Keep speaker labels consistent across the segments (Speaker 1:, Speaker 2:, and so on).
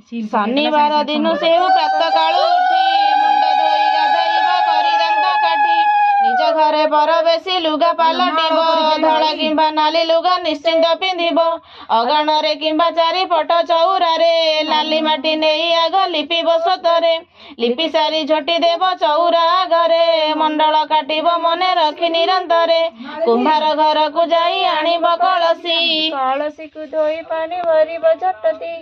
Speaker 1: ଶନିବାର ଦିନ ସେଉ ପ୍ରାତକାଳୁ ଉଠି ମୁଣ୍ଡ ଧୋଇ ଗାଧୋଇବ କରି ଦାନ୍ତ କାଟି ନିଜ ଘରେ ପରବେଶୀ ଲୁଗା ପାଲଟିବ ଧଳା କିମ୍ବା ନାଲି ଲୁଗା ନିଶ୍ଚିନ୍ତ ପିନ୍ଧିବ ଅଗଣାରେ କିମ୍ବା ଚାରିପଟ ଚଉରାରେ ଲାଲି ମାଟି ନେଇ ଆଗ ଲିପିବ ସ୍ୱତରେ ଲିପି ସାରି ଝୋଟି ଦେବ ଚଉରା ଆଗରେ ମଣ୍ଡଳ କାଟିବ ମନେ ରଖି ନିରନ୍ତରେ କୁମ୍ଭାର ଘରକୁ ଯାଇ ଆଣିବ କଳସୀକୁ ଧୋଇ ପାଣି ଭରିବ ଝଟତି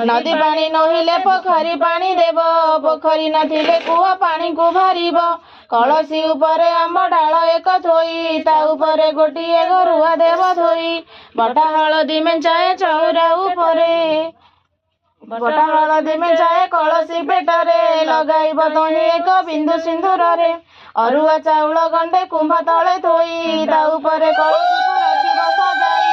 Speaker 1: ନଦୀ ପାଣି ନହିଲେ ପୋଖରୀ ପାଣି ଦେବ ପୋଖରୀ ନଥିଲେ କୂଅ ପାଣିକୁ ଭରିବ କଳସୀ ଉପରେ ଆମ୍ବ ଡାଳ ଏକ ଥୋଇ ତା ଉପରେ ଗୋଟିଏ ଗରୁଆ ଦେବ ଧୋଇ ବଟା ହଳଦୀ ମେଞ୍ଚାଏ ଚଉରା ଉପରେ ବଟା ହଳଦୀ ମେଞ୍ଚାଏ କଳସୀ ପେଟରେ ଲଗାଇବ ତହିଁ ଏକ ବିନ୍ଦୁ ସିନ୍ଦୁରରେ ଅରୁଆ ଚାଉଳ ଗଣ୍ଡେ କୁମ୍ଭ ତଳେ ଥୋଇ ତା ଉପରେ କଳସୀକୁ ରଖିବ ସଜାଇ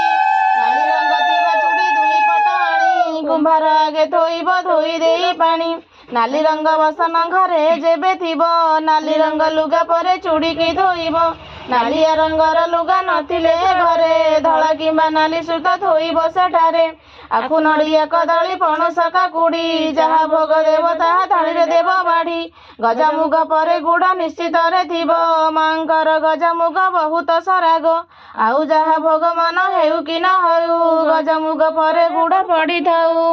Speaker 1: ନାଲି ରଙ୍ଗ ଥିବା ଚୁଡ଼ି ଦୁଇ ପଟ ଆଣି କୁମ୍ଭାର ଆଗେ ଥୋଇବ ଧୋଇ ଦେଇ ପାଣି ନାଲି ରଙ୍ଗ ବସନ ଘରେ ଯେବେ ଥିବ ନାଲି ରଙ୍ଗ ଲୁଗା ପରେ ଚୁଡ଼ିକି ଧୋଇବ ନାଲିଆ ରଙ୍ଗର ଲୁଗା ନଥିଲେ ଘରେ ଧଳା କିମ୍ବା ନାଲି ସୂତା ଥୋଇବ ସେଠାରେ ଆଖୁ ନଡ଼ିଆ କଦଳୀ ପଣସ କାକୁଡ଼ି ଯାହା ଭୋଗ ଦେବ ତାହା ଥାଳିରେ ଦେବ ବାଢ଼ି ଗଜାମୁଗ ପରେ ଗୁଡ଼ ନିଶ୍ଚିତରେ ଥିବ ମାଙ୍କର ଗଜାମୁଗ ବହୁତ ସରାଗ ଆଉ ଯାହା ଭୋଗ ମନ ହେଉ କି ନ ହେଉ ଗଜାମୁଗ ପରେ ଗୁଡ଼ ପଡ଼ିଥାଉ।